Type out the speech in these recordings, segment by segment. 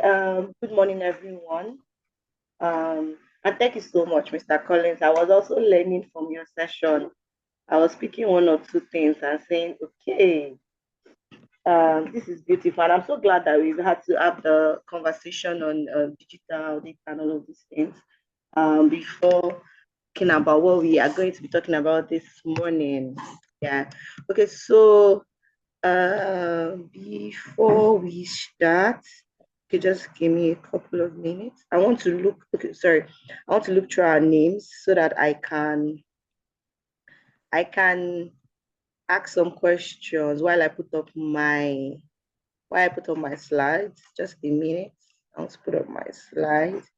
Good morning, everyone. And thank you so much, Mr. Collins. I was also learning from your session. I was picking one or two things and saying, okay, this is beautiful. And I'm so glad that we've had to have the conversation on digital data and all of these things before talking about what we are going to be talking about this morning. Yeah. Okay, so before we start, okay, just give me a couple of minutes. I want to look, okay, sorry. I want to look through our names so that I can ask some questions while I put up my slides. Just a minute. I want to put up my slides.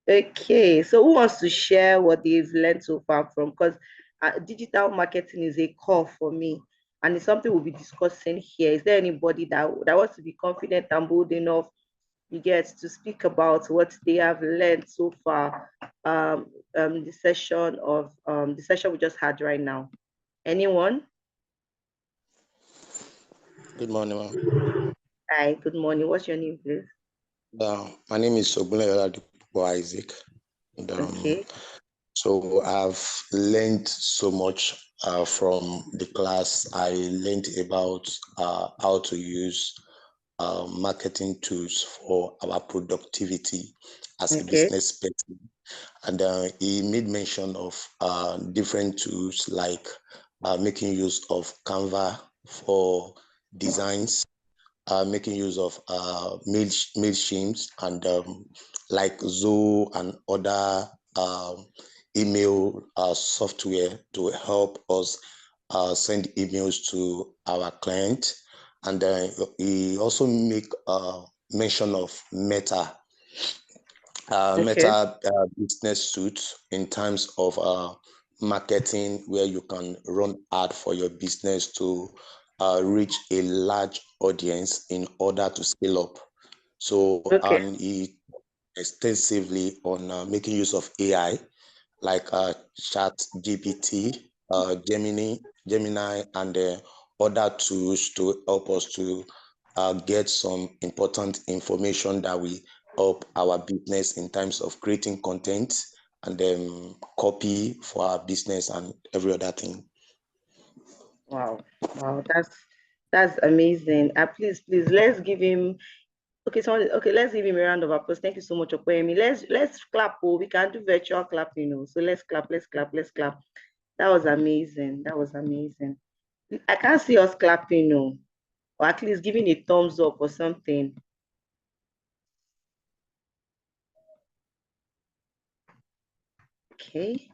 Okay, so who wants to share what they've learned so far from? Because digital marketing is a core for me, and it's something we'll be discussing here. Is there anybody that wants to be confident and bold enough, you get to speak about what they have learned so far? The session we just had right now. Anyone? Good morning, ma'am. Hi, good morning. What's your name, please? My name is Ogunleyola Isaac. And, Okay. So I've learned so much from the class. I learned about how to use marketing tools for our productivity as a Okay. business person. And he made mention of different tools like making use of Canva for designs, making use of MailChimp and like Zoho and other email software to help us send emails to our client. And he also make mention of Meta. Okay. Meta business suite in terms of marketing, where you can run ad for your business to reach a large audience in order to scale up. So Okay. he extensively on making use of AI like Chat GPT, Gemini, and other tools to help us to get some important information that will help our business in terms of creating content and then copy for our business and every other thing. Wow. Wow. That's amazing. Please, let's give him. Okay, let's give him a round of applause. Thank you so much, Okoyemi. Let's clap. Oh, we can do virtual clapping. So let's clap. Let's clap. That was amazing. That was amazing. I can't see us clapping, or at least giving a thumbs up or something. Okay.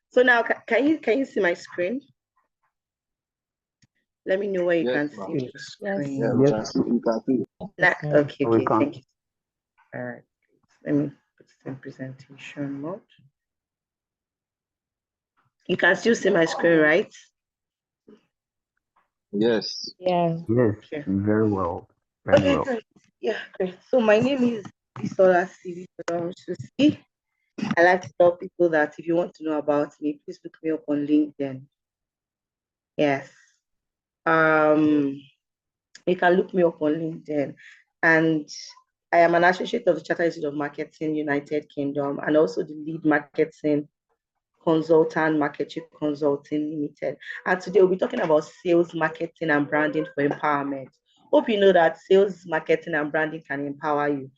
So now, can you see my screen? Let me know where you can see the screen. Yes, you can see. Okay, thank you. All right, let me put it in presentation mode. You can still see my screen, right? Yes. Yes, Okay. very well. Okay, great. Yeah, great. So my name is Abisola Stephen-Olorunsusi. I like to tell people that if you want to know about me, please look me up on LinkedIn. Yes. You can look me up on LinkedIn. And I am an associate of the Chartered Institute of Marketing, United Kingdom, and also the lead marketing consultant, Marketing Consulting Limited. And today we'll be talking about sales, marketing, and branding for empowerment. Hope you know that sales, marketing, and branding can empower you.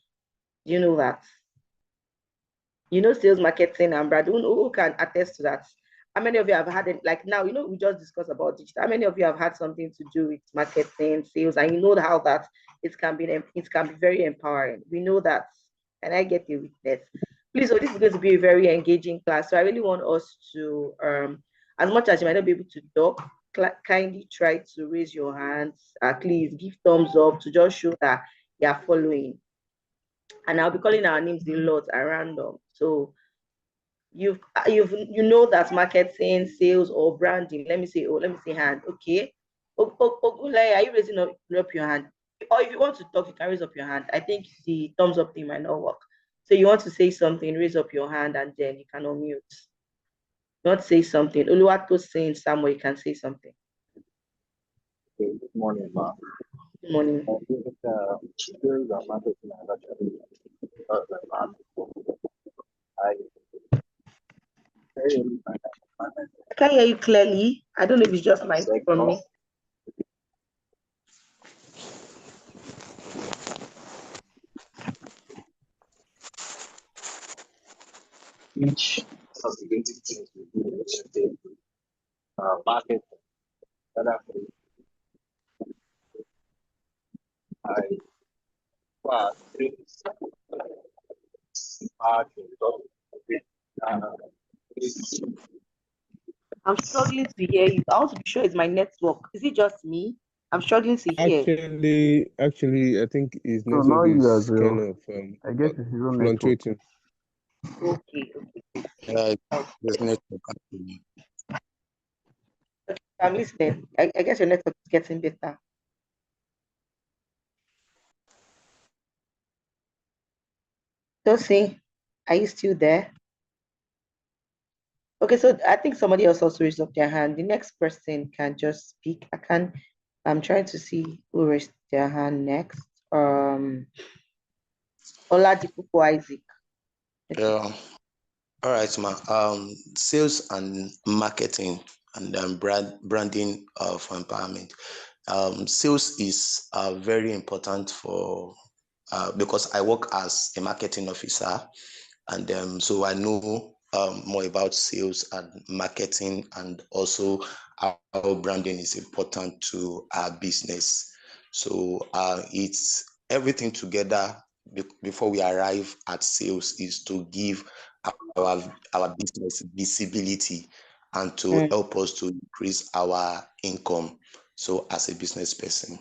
Do you know that? You know, sales, marketing, and branding. Who can attest to that? How many of you have had it? Like now, we just discussed about digital. How many of you have had something to do with marketing, sales, and you know how that it can be very empowering. We know that. And I get a witness. Please, so this is going to be a very engaging class. So I really want us to, as much as you might not be able to talk, kindly try to raise your hands, at least give thumbs up to just show that you are following. And I'll be calling our names a lot at random. So you know that marketing, sales, or branding. Let me say hand. Okay. Ogunleye, are you raising up your hand? Or if you want to talk, you can raise up your hand. I think the thumbs up thing might not work. So you want to say something, raise up your hand, and then you can unmute. Not say something. Oluwato saying somewhere, you can say something. Good morning, ma'am. Good morning. I think skills and marketing are actually I very I can't hear you clearly. I don't know if it's just my from me. each of the basic things we do is the market that I was I'm struggling to hear you. I want to be sure it's my network. Is it just me? I'm struggling to hear. Actually, I think his so now network you as is kind well. of I guess it's his own network. fluctuating. Okay. There's network actually. Okay, I'm listening. I guess your network is getting better. Tosin, are you still there? Okay, so I think somebody else also raised up their hand. The next person can just speak. I'm trying to see who raised their hand next. Oladipupo Isaac. Okay. Yeah. All right, ma. Sales and marketing and branding of empowerment. Sales is very important for because I work as a marketing officer, and so I know more about sales and marketing, and also how branding is important to our business. So it's everything together before we arrive at sales is to give our business visibility and to help us to increase our income. So as a business person.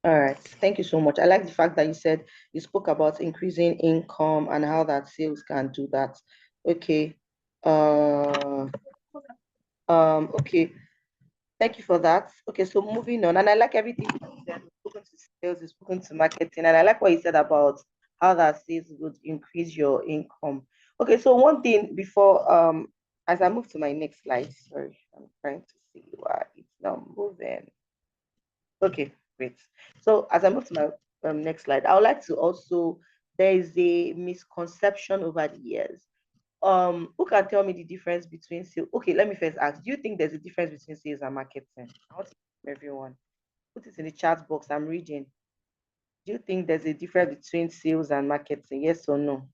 All right. Thank you so much. I like the fact that you said you spoke about increasing income and how that sales can do that. Okay. Okay. Thank you for that. Okay, so moving on, and I like everything you said. You've spoken to sales, you've spoken to marketing, and I like what you said about how that sales would increase your income. Okay, so one thing before as I move to my next slide, sorry, I'm trying to see why it's not moving. Okay, great. So as I move to my next slide, I would like to also, there is a misconception over the years. Who can tell me the difference between sales? Okay, let me first ask, do you think there's a difference between sales and marketing? I want to hear everyone. Put it in the chat box. I'm reading. Do you think there's a difference between sales and marketing? Yes or no?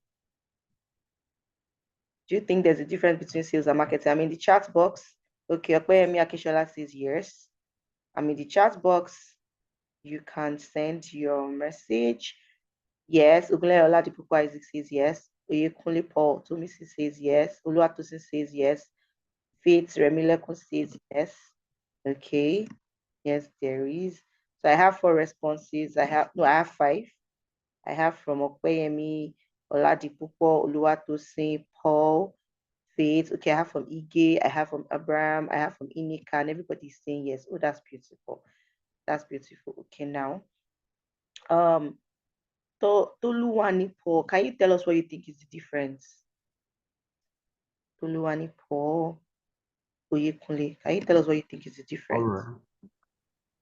Do you think there's a difference between sales and marketing? I'm in the chat box. Okay, Okpeyemi Akishola says yes. I'm in the chat box. You can send your message. Yes. Ogunle Oladipupo Isaac says yes. Oyekunle Paul Tomisi says yes. Oluwatosin says yes. Faith Remilekun says yes. Okay. Yes, there is. So I have 4 responses. I have 5. I have from Okpeyemi, Oladipupo, Oluwatosin, Paul, Faith. Okay, I have from Ige, I have from Abraham, I have from Inika, and everybody's saying yes. Oh, that's beautiful. That's beautiful. Okay, now. Toluwani Paul, can you tell us what you think is the difference? Toluwani Paul, Oyekunle, can you tell us what you think is the difference?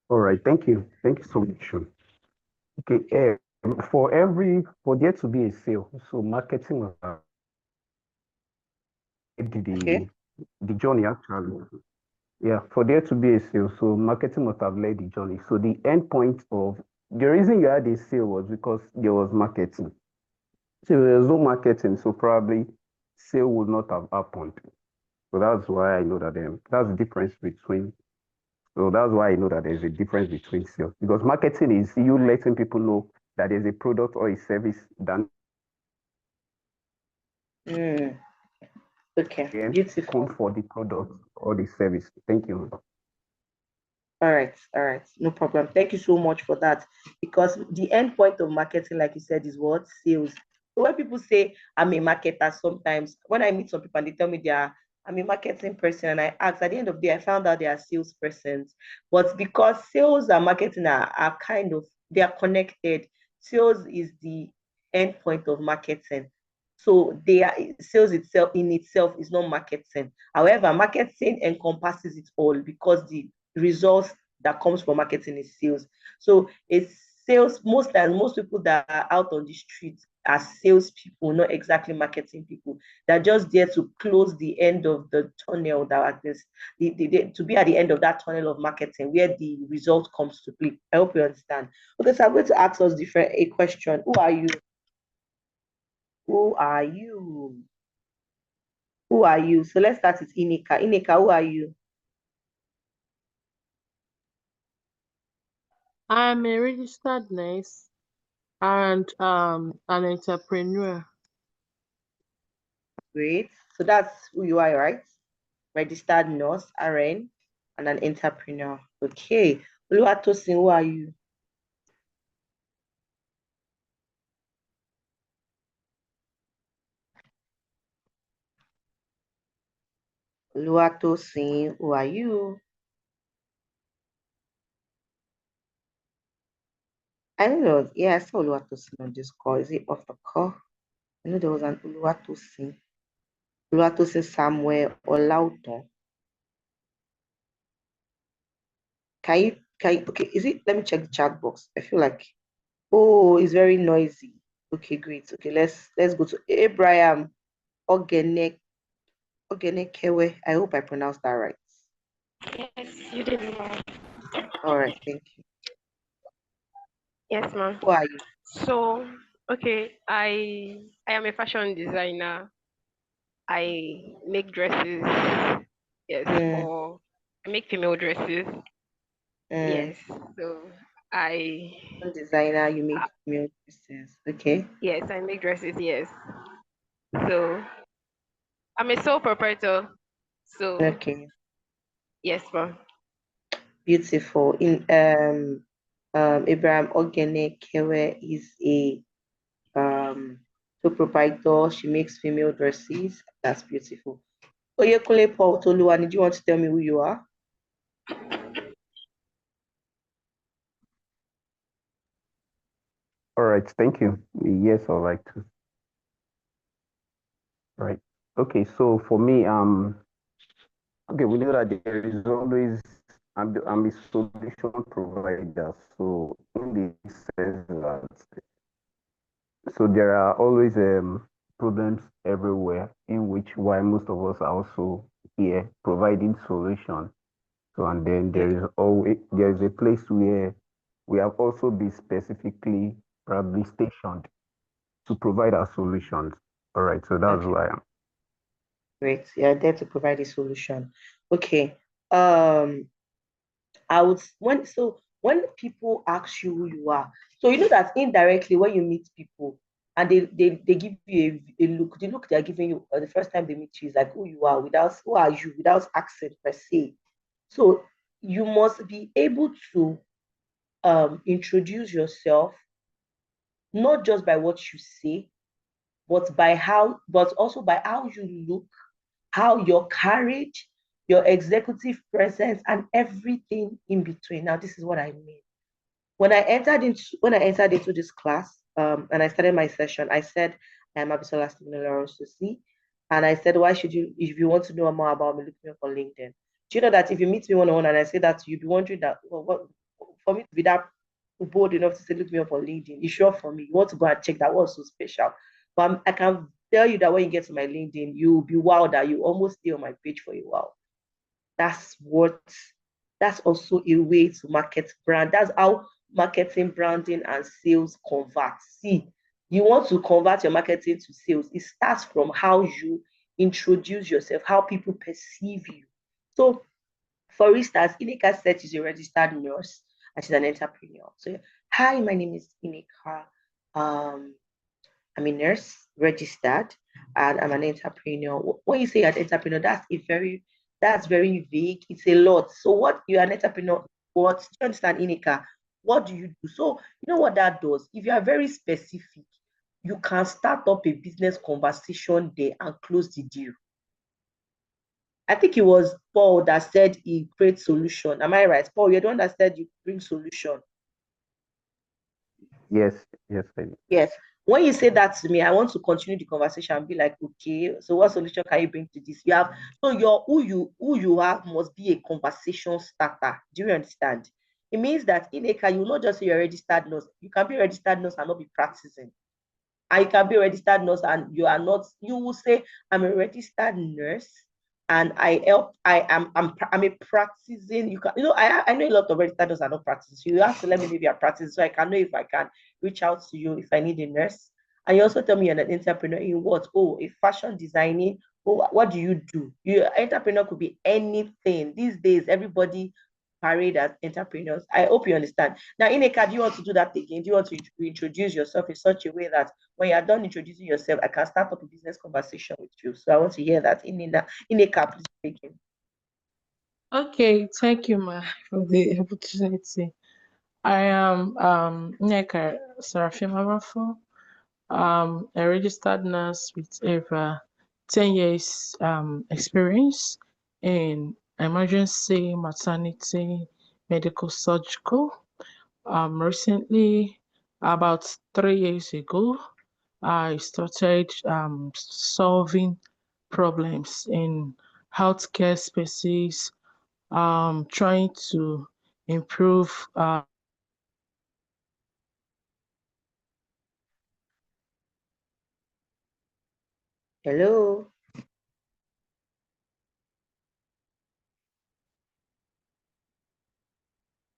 All right. Thank you so much. Okay. For there to be a sale, so marketing must have Okay. the journey actually. Yeah, for there to be a sale, so marketing must have led the journey. So the end point of the reason you had a sale was because there was marketing. So if there was no marketing, so probably sale would not have happened. So that's why I know that that's the difference between. So that's why I know that there's a difference between sales, because marketing is you letting people know that there's a product or a service done. Okay, Come beautiful. for the product or the service. Thank you. All right, no problem. Thank you so much for that. Because the end point of marketing, like you said, is what? Sales. So when people say I'm a marketer, sometimes when I meet some people and they tell me I'm a marketing person, and I ask at the end of the day, I found out they are salespersons. But because sales and marketing are kind of, they are connected. Sales is the end point of marketing. So sales itself in itself is not marketing. However, marketing encompasses it all because the results that comes from marketing is sales. So it's sales. Most times, most people that are out on the streets are salespeople, not exactly marketing people. They're just there to close the end of the tunnel that is to be at the end of that tunnel of marketing where the result comes to play. I hope you understand. Okay, so I'm going to ask us a question. Who are you? Who are you? Who are you? So let's start with Inika. Inika, who are you? I'm a registered nurse and an entrepreneur. Great. So that's who you are, right? Registered nurse, RN, and an entrepreneur. Okay. Oluwatosin, who are you? Oluwatosin, who are you? I don't know. Yeah, I saw Oluwatosin on this call. Is it off the call? I know there was an Oluwatosin. Oluwatosin Samuel Olauton. Okay, is it? Let me check the chat box. I feel like, oh, it's very noisy. Okay, great. Okay, let's go to Abraham Ogene Ogenekewe. I hope I pronounced that right. Yes, you did, ma'am. All right, thank you. Yes, ma'am. Who are you? So, okay, I am a fashion designer. I make dresses. Yes, Mm, for I make female dresses. mm. Yes. So I Fashion designer, you uh, make female dresses. Okay. yes, I make dresses. Yes. So I'm a sole proprietor. So Okay. yes, ma'am. Beautiful. In Abraham Ogenekewe is a proprietor. She makes female dresses. That's beautiful. Oyekunle Paul Toluwani, do you want to tell me who you are? All right, thank you. Yes, I'd like to. Right. Okay, so for me, okay, we know that there is always I'm a solution provider. So in the sense that so there are always problems everywhere in which why most of us are also here providing solutions. So and then there is a place where we have also been specifically probably stationed to provide our solutions. All right, so that's Okay, who I am. great. You're there to provide a solution. Okay. Um, I would when people ask you who you are, so you know that indirectly when you meet people and they give you a look, the look they're giving you the first time they meet you is like who you are without who are you without accent per se. So you must be able to introduce yourself not just by what you say, but also by how you look, how your carriage, your executive presence, and everything in between. Now, this is what I mean. When I entered into this class, and I started my session, I said I'm Abisola Stephen-Olorunsusi, and I said, why should you, if you want to know more about me, look me up on LinkedIn. Do you know that if you meet me one on one and I say that to you, you'd be wondering that, well, what for me to be that bold enough to say look me up on LinkedIn, it's sure for me. You want to go and check that was so special. But I can tell you that when you get to my LinkedIn, you'll be wowed that you almost stay on my page for a while. That's what that's also a way to market brand. That's how marketing, branding, and sales convert. See, you want to convert your marketing to sales. It starts from how you introduce yourself, how people perceive you. So, for instance, Ineka said she's a registered nurse and she's an entrepreneur. So, hi, my name is Ineka. Um, I'm a nurse, registered, and I'm an entrepreneur. When you say an entrepreneur, that's very vague. It's a lot. So what you're an entrepreneur, what do you understand, Inika? What do you do? So you know what that does? If you are very specific, you can start up a business conversation there and close the deal. I think it was Paul that said he creates solution. Am I right? Paul, you're the one that said you bring solution. Yes, yes, I do. Yes. When you say that to me, I want to continue the conversation and be like, okay, so what solution can you bring to this? You have, so your who you have must be a conversation starter. Do you understand? It means that in a car, you will not just say you're a registered nurse. You can be a registered nurse and not be practicing. And you can be a registered nurse and you are not, you will say, I'm a registered nurse and I'm a practicing, I know a lot of registered nurses are not practicing. So you have to let me know if you're practicing so I can know if I can reach out to you if I need a nurse. And you also tell me you're an entrepreneur in what? Oh, a fashion designing. Oh, what do you do? Your entrepreneur could be anything. These days, everybody parade as entrepreneurs. I hope you understand. Now, Ineka, do you want to do that again? Do you want to introduce yourself in such a way that when you're done introducing yourself, I can start up a business conversation with you? So I want to hear that. Ineka, please begin. Okay, thank you, ma, for the opportunity. I am Nneka Seraphim Amafo, a registered nurse with over 10 years experience in emergency, maternity, medical, surgical. Recently, about 3 years ago, I started solving problems in healthcare spaces, trying to improve Hello.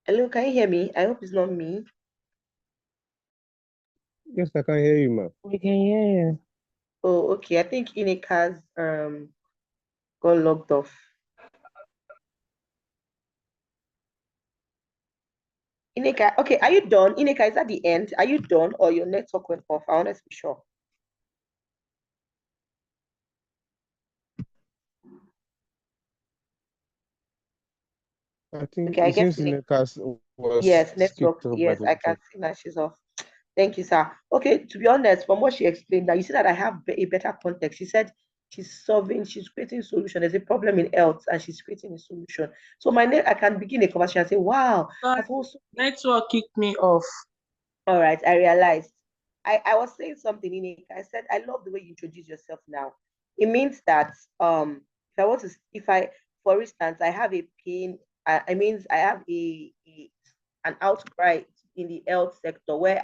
Hello, can you hear me? I hope it's not me. Yes, I can hear you, ma'am. we can hear you. Oh, okay. I think Ineka's got logged off. Ineka, okay, are you done? Ineka, is that the end? Are you done or your network went off? I want to be sure. I think Okay, I it guess seems Nneka was yes, network. skipped off by Yes, the I can network. see now she's off. Thank you, sir. Okay, to be honest, from what she explained, now you see that I have a better context. She said she's creating a solution. There's a problem in health, and she's creating a solution. So I can begin a conversation and say, wow, Sorry, I've also network kicked me off. all right, I realized. I was saying something in it. I said, I love the way you introduce yourself now. It means that if I want to if I for instance I have a pain, I means I have an outcry in the health sector where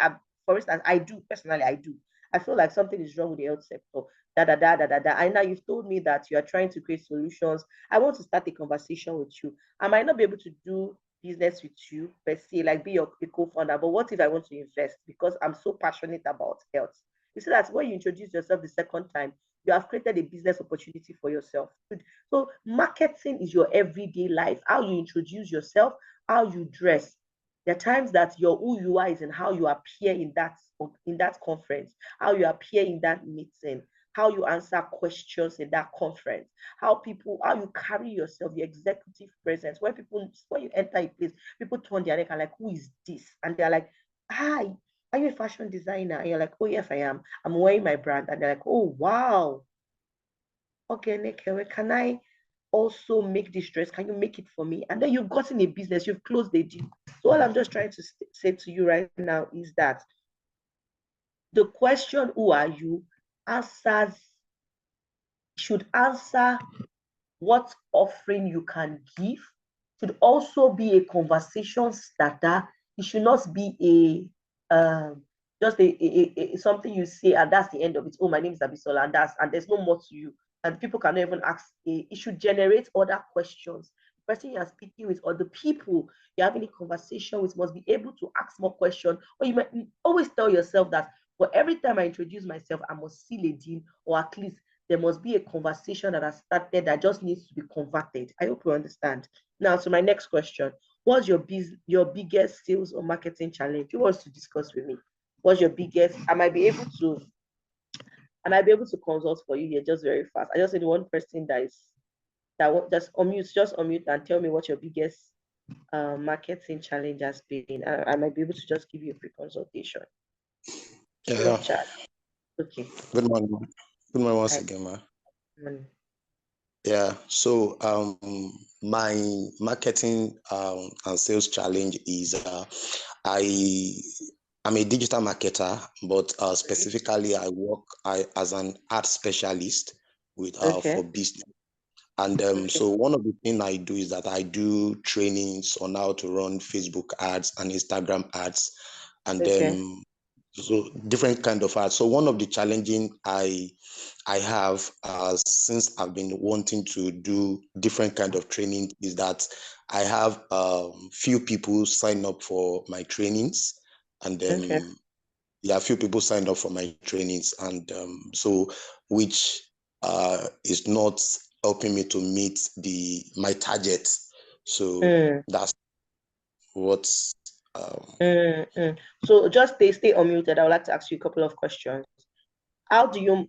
for instance, I do personally, I do. I feel like something is wrong with the health sector. Da da da da da da. And now you've told me that you are trying to create solutions. I want to start a conversation with you. I might not be able to do business with you per se, like be your co-founder. But what if I want to invest because I'm so passionate about health? You see that when you introduce yourself the second time, you have created a business opportunity for yourself. So marketing is your everyday life. How you introduce yourself, how you dress. There are times that your who you are is in how you appear in that conference, how you appear in that meeting, how you answer questions in that conference, how you carry yourself, your executive presence. When you enter a place, people turn their neck and like, who is this? And they're like, hi, are you a fashion designer? And you're like, oh yes, I am. I'm wearing my brand. And they're like, oh wow. Okay, Nekewe, can I also make this dress? Can you make it for me? And then you've gotten a business, you've closed the deal. So all I'm just trying to say to you right now is that the question, who are you, answers should answer what offering you can give, should also be a conversation starter. It should not be just something you say and that's the end of it. Oh, my name is Abisola, and there's no more to you. And people cannot even ask. It should generate other questions. The person you're speaking with or the people you're having a conversation with must be able to ask more questions. Or you might always tell yourself that for every time I introduce myself, I must seal a deal, or at least there must be a conversation that has started that just needs to be converted. I hope you understand. Now, to my next question. What's your biggest sales or marketing challenge? Who wants to discuss with me? What's your biggest? I might be able to consult for you here just very fast. I just need one person that just unmute and tell me what your biggest marketing challenge has been. I might be able to just give you a free consultation. Yeah. Okay. Good morning. Good morning once Hi. again, ma. Morning. Yeah. So my marketing and sales challenge is I I'm a digital marketer, but specifically I work as an art specialist with for business. And so one of the things I do is that I do trainings on how to run Facebook ads and Instagram ads, and so different kind of ads. So one of the challenging I have since I've been wanting to do different kind of training is that I have few people sign up for my trainings, and yeah, a few people signed up for my trainings, and so which is not helping me to meet my target. So that's what. So just stay unmuted. I would like to ask you a couple of questions. How do you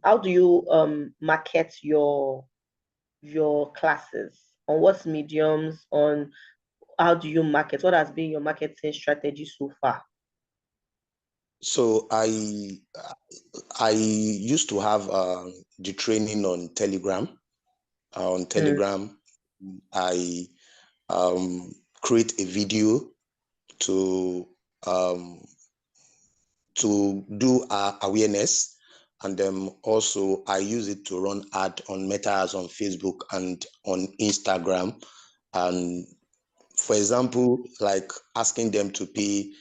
market your classes? On what mediums? On how do you market? What has been your marketing strategy so far? So I used to have the training on Telegram. On Telegram, I create a video to do awareness, and then also I use it to run ad on Meta ads on Facebook and on Instagram. And for example, like asking them to pay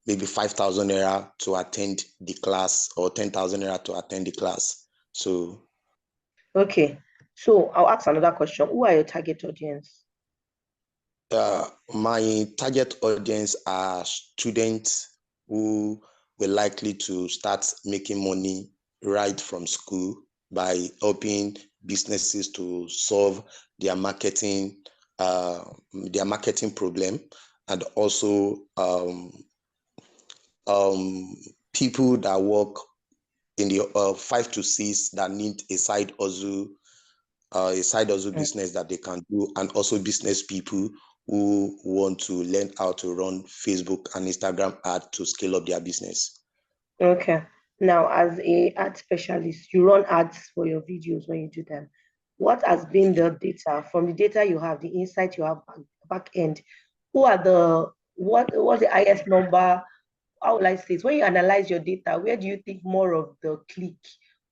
maybe 5,000 naira to attend the class, or 10,000 naira to attend the class. So okay, so I'll ask another question. Who are your target audience? My target audience are students who were likely to start making money right from school by helping businesses to solve their marketing problem, and also people that work in the 5 to 6 that need a side hustle business that they can do, and also business people who want to learn how to run Facebook and Instagram ad to scale up their business. Okay. Now, as a ad specialist, you run ads for your videos when you do them. What has been the data? From the data you have, the insight you have back end, what's the highest number? How would I say it? When you analyze your data, where do you think more of the click,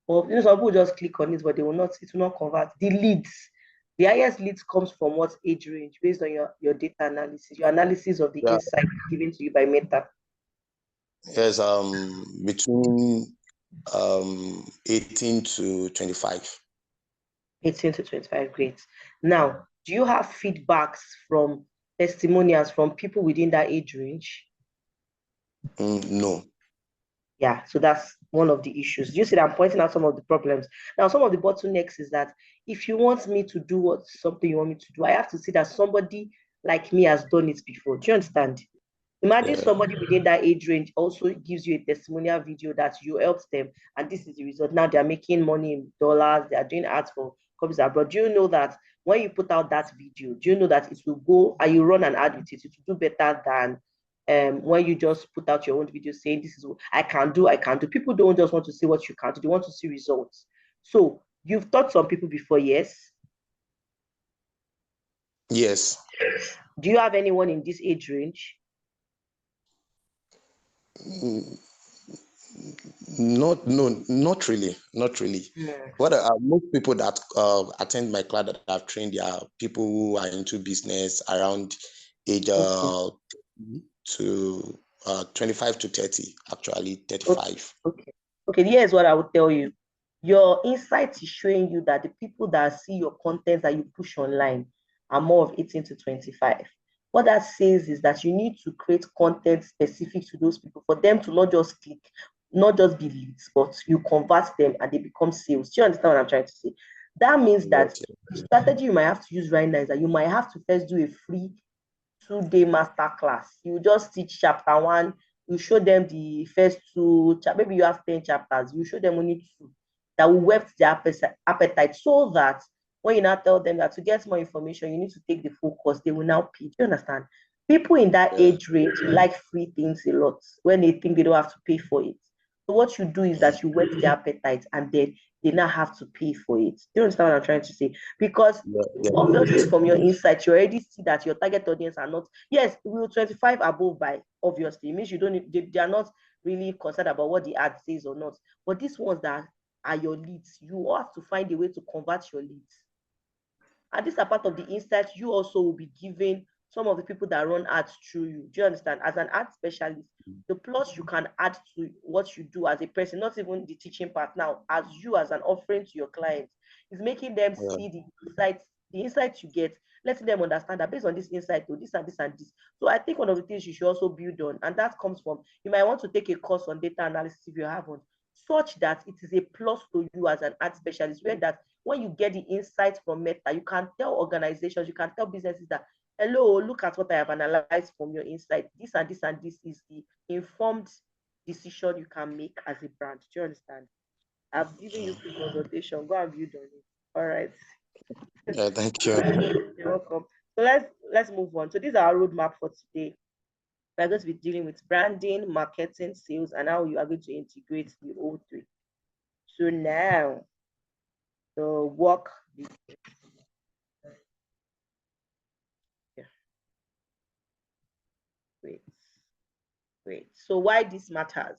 or some people just click on it, but it will not convert. The leads, the highest leads comes from what age range based on your data analysis, your analysis of the insight given to you by Meta? Yes, between 18 to 25. 18 to 25, great. Now, do you have feedbacks from testimonials from people within that age range? No. Yeah, so that's one of the issues. You see that I'm pointing out some of the problems. Now, some of the bottlenecks is that if you want me to do something you want me to do, I have to see that somebody like me has done it before. Do you understand? Imagine somebody within that age range also gives you a testimonial video that you helped them, and this is the result. Now they're making money in dollars, they are doing ads for companies abroad. Do you know that when you put out that video, do you know that it will go and you run an ad with it, it will do better than when you just put out your own video saying this is what I can do. People don't just want to see what you can do, they want to see results. So you've taught some people before, yes? Yes. Do you have anyone in this age range? Not really. What most people that attend my class that I've trained, they are people who are into business around age to 25 to 30, actually 35. Okay, here's what I would tell you. Your insight is showing you that the people that see your content that you push online are more of 18 to 25. What that says is that you need to create content specific to those people for them to not just click, not just be leads, but you convert them and they become sales. Do you understand what I'm trying to say? That means that the strategy you might have to use right now is that you might have to first do a free 2-day master class. You just teach chapter 1, you show them the first 2, maybe you have 10 chapters, you show them only 2 that will whet their appetite, so that when you now tell them that to get more information, you need to take the full course, they will now pay. Do you understand? People in that age range like free things a lot when they think they don't have to pay for it. So what you do is that you whet their appetite and then they now have to pay for it. Do you understand what I'm trying to say? Because obviously from your insight, you already see that your target audience are not, yes, will 25 above by, obviously. It means you don't need, they are not really concerned about what the ad says or not. But these ones that are your leads, you have to find a way to convert your leads. And these are part of the insights you also will be giving some of the people that run ads through you. Do you understand? As an ad specialist, the plus you can add to what you do as a person, not even the teaching part now, as you as an offering to your clients, is making them see the insights you get, letting them understand that based on this insight, this and this and this. So I think one of the things you should also build on, and that comes from, you might want to take a course on data analysis if you haven't, such that it is a plus to you as an ad specialist, where that when you get the insights from Meta, you can tell organizations, you can tell businesses that, hello, look at what I have analyzed from your insight. This and this and this is the informed decision you can make as a brand. Do you understand? I've given you free consultation. Go and build on it. All right. Yeah, thank you. You're welcome. So let's move on. So these are our roadmap for today. We're going to be dealing with branding, marketing, sales, and how you are going to integrate the whole three. So now, the work. Yeah. Great. So why this matters?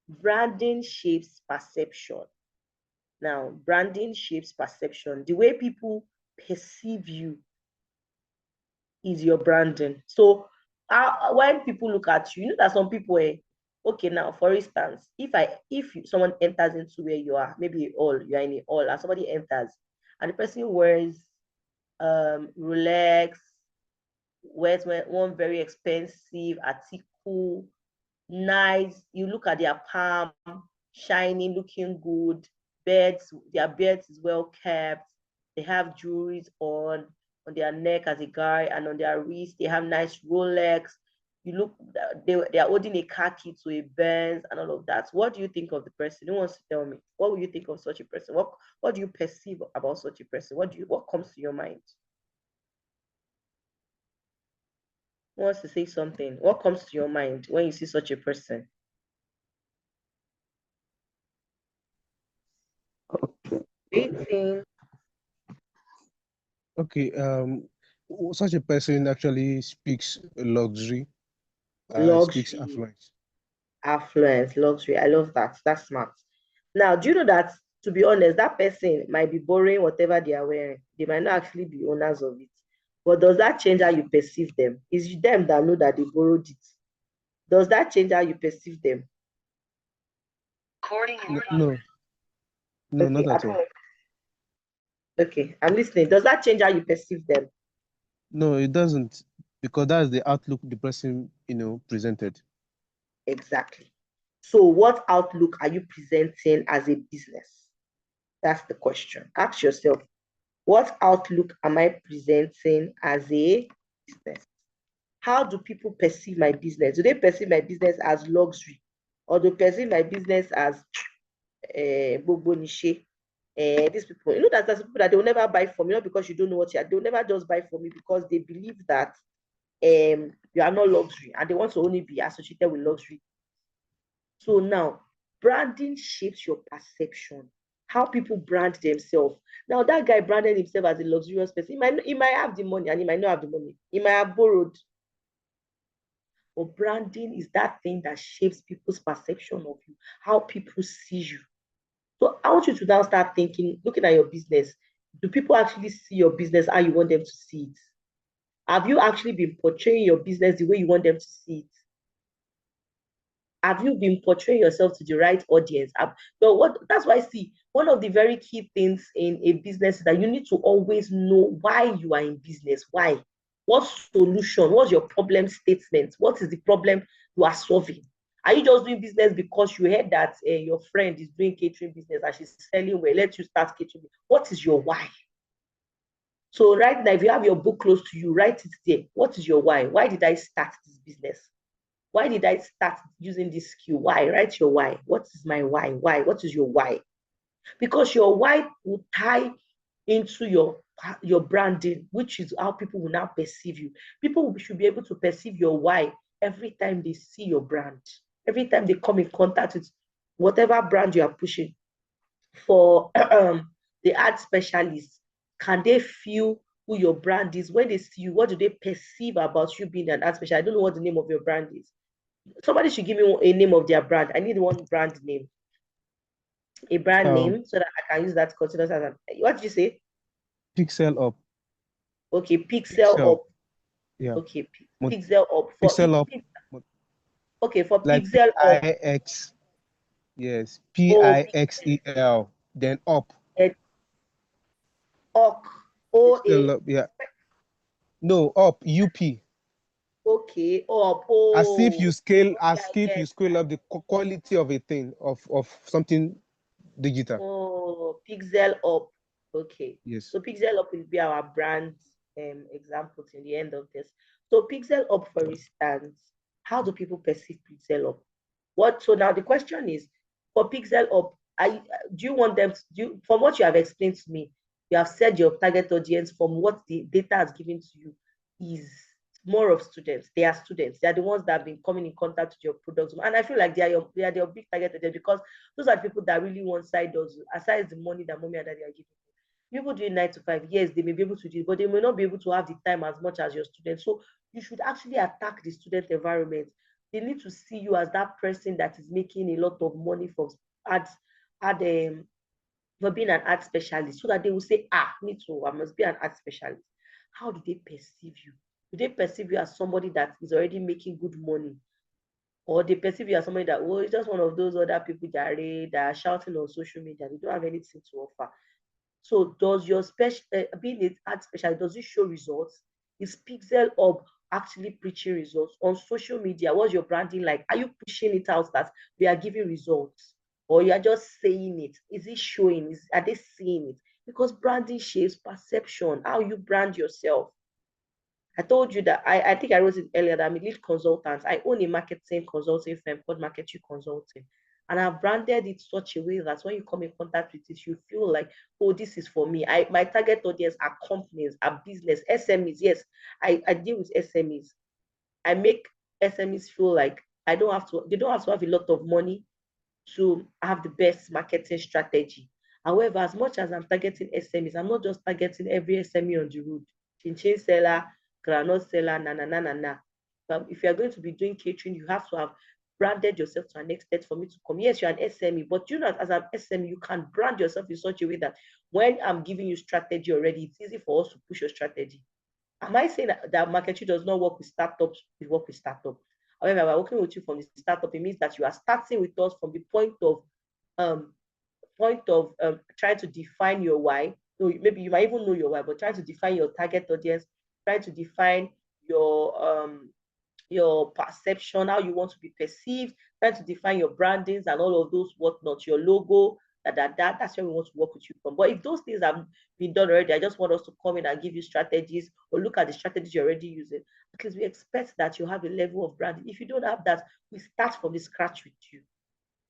Branding shapes perception. Now, branding shapes perception. The way people perceive you is your branding. So when people look at you, you know that some people, okay, now for instance, if someone enters into where you are, maybe you're in a hall, and somebody enters, and the person wears Rolex, wears one very expensive article, nice. You look at their palm, shining, looking good. Their beards is well kept. They have jewelry on their neck as a guy, and on their wrist they have nice Rolex. You look, they are holding a car key to a Benz and all of that. What do you think of the person? Who wants to tell me? What will you think of such a person? What do you perceive about such a person? What comes to your mind? Who wants to say something? What comes to your mind when you see such a person? Okay. Okay. Such a person actually speaks luxury. Speaks Luxury, affluence. affluence, luxury. I love that. That's smart. Now, do you know that, to be honest, that person might be borrowing whatever they are wearing? They might not actually be owners of it. But does that change how you perceive them? It's them that know that they borrowed it. Does that change how you perceive them? No, Okay, not at all. okay, I'm listening. Does that change how you perceive them? No, it doesn't, because that's the outlook the person presented. Exactly. So what outlook are you presenting as a business? That's the question. Ask yourself, what outlook am I presenting as a business? How do people perceive my business? Do they perceive my business as luxury, or do they perceive my business as bobo niche? These people, there's people that they will never buy from you, not because you don't know what you are. They will never just buy from you because they believe that you are not luxury, and they want to only be associated with luxury. So now, branding shapes your perception, how people brand themselves. Now, that guy branded himself as a luxurious person. He might have the money and he might not have the money. He might have borrowed. But branding is that thing that shapes people's perception of you, how people see you. So I want you to now start thinking, looking at your business. Do people actually see your business how you want them to see it? Have you actually been portraying your business the way you want them to see it? Have you been portraying yourself to the right audience? That's why, see, one of the very key things in a business is that you need to always know why you are in business. Why? What solution? What's your problem statement? What is the problem you are solving? Are you just doing business because you heard that your friend is doing catering business and she's selling well? Let you start catering. What is your why? So right now, if you have your book close to you, write it there. What is your why? Why did I start this business? Why did I start using this skill? Why? Write your why. What is my why? Why? What is your why? Because your why will tie into your branding, which is how people will now perceive you. People should be able to perceive your why every time they see your brand, every time they come in contact with whatever brand you are pushing. For the ad specialists, can they feel who your brand is? When they see you, what do they perceive about you being an ad specialist? I don't know what the name of your brand is. Somebody should give me a name of their brand. I need one brand name, a brand Um, name, so that I can use that to consider as an. What did you say? Pixel Up. Okay, Pixel Pixel. Up. Yeah. Okay, Pixel Up for Pixel Up. okay, for Like Pixel Up. PIX. Yes. Oh, PIXEL. Then up. Ok. Pixel O-A. Up. Yeah. No, up. UP. Okay, up. As if Oh, you scale, okay, as I if you get. scale up the quality of a thing, of something digital. Oh, Pixel Up. Okay. Yes. So Pixel Up will be our brand example till the end of this. So Pixel Up, for instance, how do people perceive Pixel Up? What so now the question is for Pixel Up, do you want them to do from what you have explained to me, you have said your target audience from what the data has given to you is more of students. They are students. They are the ones that have been coming in contact with your products. And I feel like they are your big target audience because those are the people that really want side hustle, aside the money that mommy and daddy are giving. People doing 9 to 5, yes, they may be able to do it, but they may not be able to have the time as much as your students. So you should actually attack the student environment. They need to see you as that person that is making a lot of money from ads, ad for being an art specialist, so that they will say, me too, I must be an art specialist. How do they perceive you? Do they perceive you as somebody that is already making good money? Or they perceive you as somebody that, oh, it's just one of those other people that are shouting on social media. They don't have anything to offer. So does your being an art specialist, does it show results? Is Pixel Up actually preaching results on social media? What's your branding like? Are you pushing it out that we are giving results? Or you are just saying it? Is it showing? Are they seeing it? Because branding shapes perception, how you brand yourself. I told you that I think I wrote it earlier that I'm a lead consultant. I own a marketing consulting firm called Market You Consulting. And I've branded it such a way that when you come in contact with it, you feel like, oh, this is for me. My target audience are companies, are business, SMEs. Yes, I deal with SMEs. I make SMEs feel like they don't have to have a lot of money to have the best marketing strategy. However, as much as I'm targeting SMEs, I'm not just targeting every SME on the road. Chin seller, granite seller, na na na na na. But if you're going to be doing catering, you have to have branded yourself to an extent for me to come. Yes, you're an SME, but you know, as an SME, you can brand yourself in such a way that when I'm giving you strategy already, it's easy for us to push your strategy. Am I saying that marketing does not work with startups? We work with startups. However, we're working with you from the startup. It means that you are starting with us from the um, trying to define your why. So maybe you might even know your why, but trying to define your target audience, trying to define your perception, how you want to be perceived, trying to define your brandings and all of those whatnot, your logo, that's where we want to work with you from. But if those things have been done already, I just want us to come in and give you strategies or look at the strategies you're already using, because we expect that you have a level of branding. If you don't have that, we start from the scratch with you.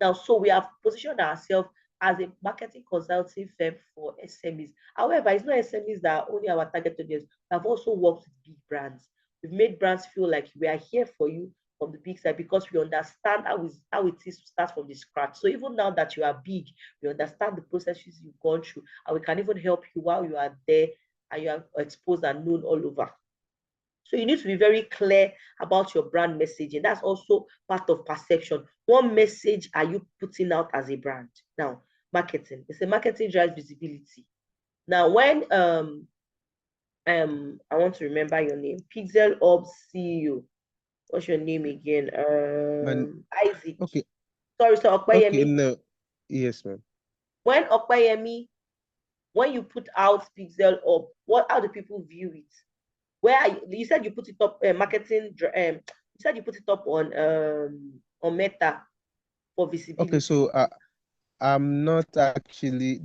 Now, so we have positioned ourselves as a marketing consulting firm for SMEs. However, it's not SMEs that are only our target audience. We have also worked with big brands. We've made brands feel like we are here for you from the big side because we understand how it is to start from the scratch. So even now that you are big, we understand the processes you've gone through, and we can even help you while you are there and you are exposed and known all over. So you need to be very clear about your brand messaging. That's also part of perception. What message are you putting out as a brand? Now, marketing. It's a marketing drives visibility. Now, when I want to remember your name, Pixel Ops CEO. What's your name again? Man, Isaac. okay. Sorry, so Okay, Okpayemi. no. Yes, ma'am. When Okpayemi, when you put out Pixel Up, how do people view it? Where you said you put it up marketing you said you put it up on Meta for Okay, visibility. so I'm not actually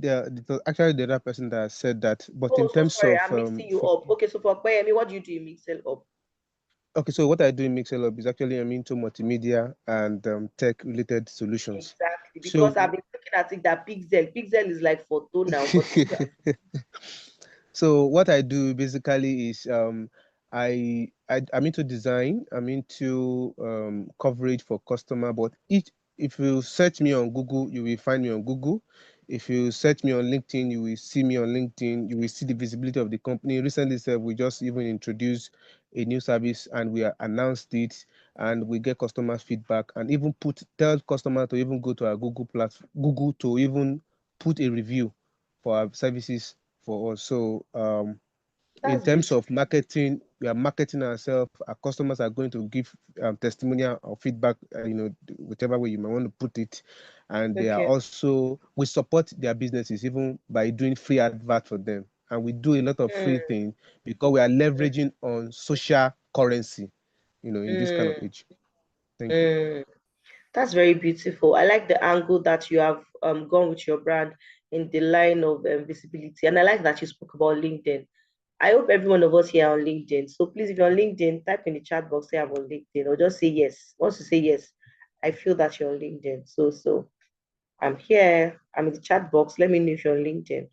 actually the other person that said that, but Oh, in so terms sorry, of I'm mixing you up. Okay, so for Bayemi, what do you do in Mixel Up? okay, so what I do in Mixel Up is actually I'm into multimedia and tech related solutions. Exactly, because I've So been looking at it that Pixel is like photo now, but so what I do basically is I'm into design, I'm into coverage for customer, but each if you search me on Google, you will find me on Google. If you search me on LinkedIn, you will see me on LinkedIn. You will see the visibility of the company. Recently, sir, we just even introduced a new service and we announced it. and we get customers feedback, and even tell customers to even go to our Google to even put a review for our services for us. So in terms of marketing, we are marketing ourselves. Our customers are going to give testimonial or feedback, whichever way you might want to put it. And they are also, we support their businesses even by doing free advert for them. And we do a lot of free things because we are leveraging on social currency, in this kind of age. Thank you. That's very beautiful. I like the angle that you have gone with your brand in the line of visibility. And I like that you spoke about LinkedIn. I hope every one of us here on LinkedIn. So please, if you're on LinkedIn, type in the chat box, say I'm on LinkedIn, or just say yes. Once you say yes, I feel that you're on LinkedIn. So I'm here. I'm in the chat box. Let me know if you're on LinkedIn.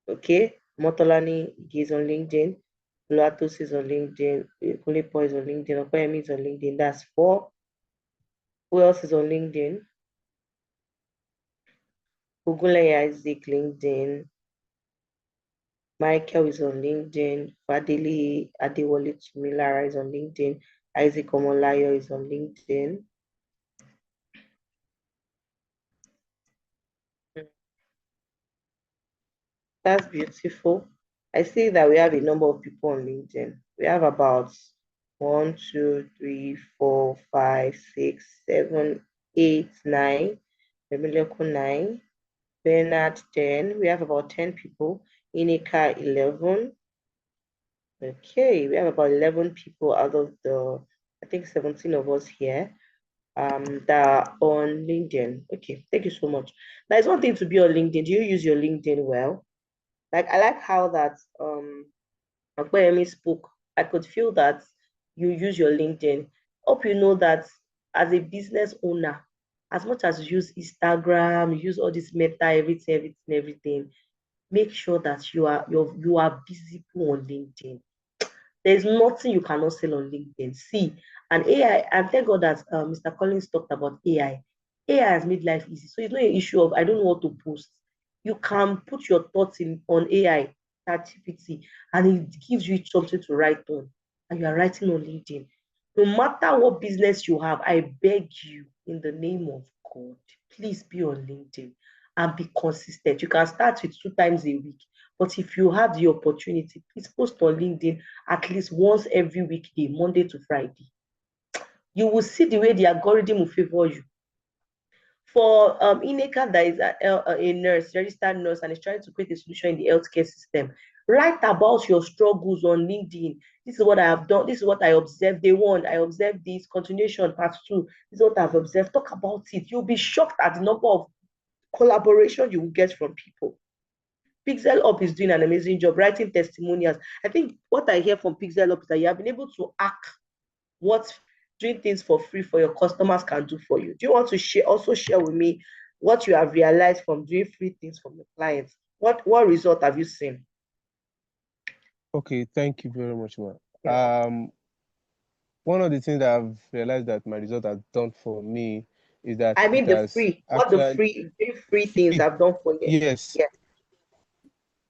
Okay. Motolani is on LinkedIn. Luatos is on LinkedIn. Kulepo is on LinkedIn. Okoyemi is on LinkedIn. That's 4. Who else is on LinkedIn? Ogunleye Isaac, LinkedIn. Michael is on LinkedIn. Fadili Adewale Tumilara is on LinkedIn. Isaac Omolayo is on LinkedIn. That's beautiful. I see that we have a number of people on LinkedIn. We have about 1, 2, 3, 4, 5, 6, 7, 8, 9. Emileko 9. Bernard 10. We have about 10 people. Inika 11. Okay, we have about 11 people out of the, I think 17 of us here that are on LinkedIn. Okay, thank you so much. Now, it's one thing to be on LinkedIn. Do you use your LinkedIn well? Like, I like how that Akpeyemi spoke. I could feel that you use your LinkedIn. Hope you know that as a business owner, as much as you use Instagram, you use all this meta, everything, make sure that you are visible on LinkedIn. There's nothing you cannot sell on LinkedIn. See, and AI, and thank God that Mr. Collins talked about AI. AI has made life easy. So it's not an issue of I don't know what to post. You can put your thoughts in on AI, ChatGPT, and it gives you something to write on. And you are writing on LinkedIn. No matter what business you have, I beg you, in the name of God, please be on LinkedIn and be consistent. You can start with 2 times a week. But if you have the opportunity, please post on LinkedIn at least once every weekday, Monday to Friday. You will see the way the algorithm will favor you. For Ineka, that is a nurse, registered nurse, and is trying to create a solution in the healthcare system, write about your struggles on LinkedIn. This is what I have done. This is what I observed. Day 1, I observed this. Continuation, part 2. This is what I've observed. Talk about it. You'll be shocked at the number of collaboration you will get from people. Pixel Up is doing an amazing job writing testimonials. I think what I hear from Pixel Up is that you have been able to hack what doing things for free for your customers can do for you. Do you want to share with me what you have realized from doing free things from your clients? What result have you seen? Okay, thank you very much, ma. Yeah. One of the things that I've realized that my result has done for me is that I mean the free. What the free things I've done for you. Yes.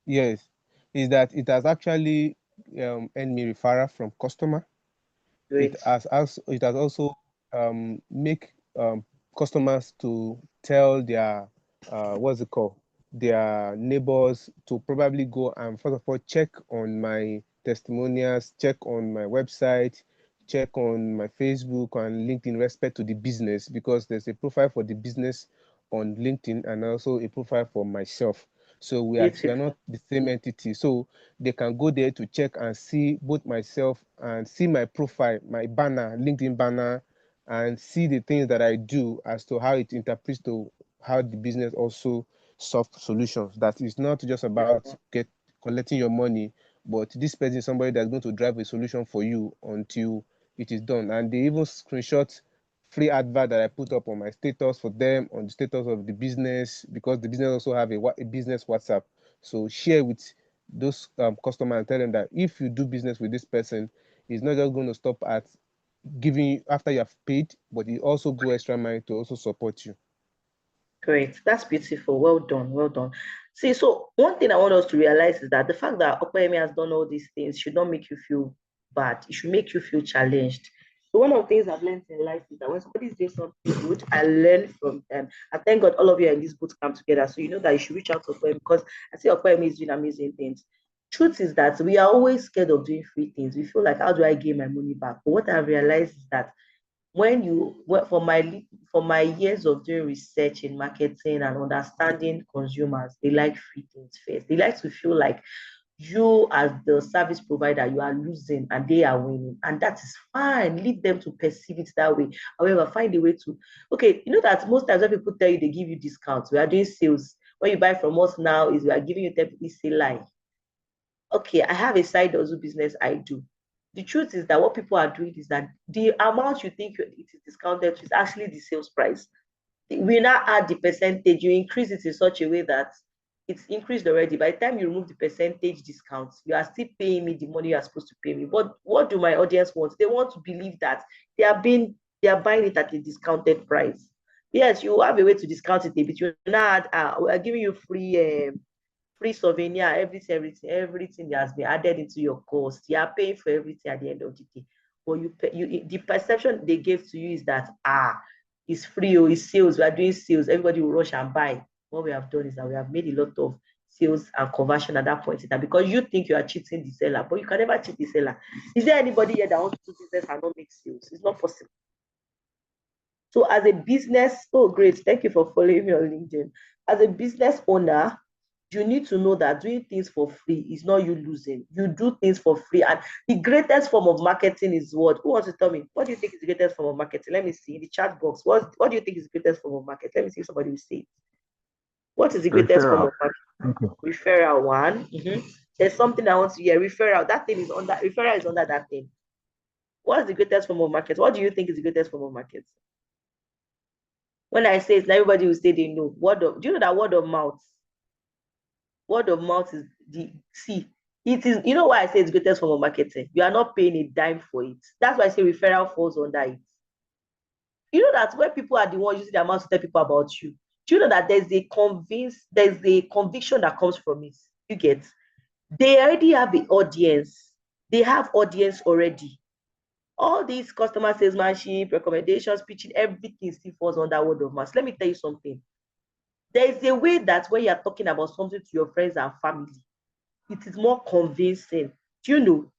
Yes. Is that it has actually earned me referral from customer. Great. It has also make customers to tell their what's it called, their neighbors to probably go and first of all check on my testimonials, check on my website, check on my Facebook and LinkedIn respect to the business, because there's a profile for the business on LinkedIn and also a profile for myself. So we are not the same entity. So they can go there to check and see both myself and see my profile, my banner, LinkedIn banner, and see the things that I do as to how it interprets to how the business also solve solutions. That is not just about collecting your money, but this person is somebody that's going to drive a solution for you until it is done. And they even screenshot free advert that I put up on my status for them, on the status of the business, because the business also have a business WhatsApp. So share with those customers and tell them that if you do business with this person, it's not just going to stop at giving you after you have paid, but it also go extra mile to also support you. Great, that's beautiful. Well done, well done. See, so one thing I want us to realize is that the fact that Okpeyemi has done all these things should not make you feel bad. It should make you feel challenged. So one of the things I've learned in life is that when somebody is doing something good, I learn from them. And thank God all of you are in this boot camp together. So you know that you should reach out to them, because I see Okwem is doing amazing things. Truth is that we are always scared of doing free things. We feel like, how do I gain my money back? But what I realized is that for my years of doing research in marketing and understanding consumers, they like free things first. They like to feel like you as the service provider, you are losing and they are winning, and that is fine. Leave them to perceive it that way. However, find a way to, okay, you know that most times when people tell you they give you discounts, we are doing sales. When you buy from us now, is we are giving you 10%, say lie. Okay, I have a side hustle business I do. The truth is that what people are doing is that the amount you think it is discounted is actually the sales price. We now add the percentage, you increase it in such a way that it's increased already. By the time you remove the percentage discounts, you are still paying me the money you are supposed to pay me. But what do my audience want? They want to believe that they are buying it at a discounted price. Yes, you have a way to discount it a bit. You're not we are giving you free souvenir, everything that has been added into your cost. You are paying for everything at the end of the day. But the perception they gave to you is that it's free or it's sales. We are doing sales. Everybody will rush and buy. What we have done is that we have made a lot of sales and conversion at that point in time, because you think you are cheating the seller, but you can never cheat the seller. Is there anybody here that wants to do business and not make sales? It's not possible. So as a business, oh great, thank you for following me on LinkedIn. As a business owner, you need to know that doing things for free is not you losing. You do things for free. And the greatest form of marketing is what? Who wants to tell me? What do you think is the greatest form of marketing? Let me see in the chat box. What do you think is the greatest form of marketing? Let me see if somebody will say it. What is the greatest form of marketing? Referral one. There's something I want to hear. Referral. That thing is under referral is under that thing. What's the greatest form of marketing? What do you think is the greatest form of marketing? When I say it, everybody will say they know. Do you know that word of mouth? Word of mouth is it is, you know why I say it's greatest form of marketing? You are not paying a dime for it. That's why I say referral falls under it. You know that when people are the ones using their mouth to tell people about you, do you know that there's a conviction that comes from it? You get, they already have an audience. They have audience already. All these customer salesmanship, recommendations, pitching, everything still falls under word of mouth. Let me tell you something. There is a way that when you're talking about something to your friends and family, it is more convincing. Do you know?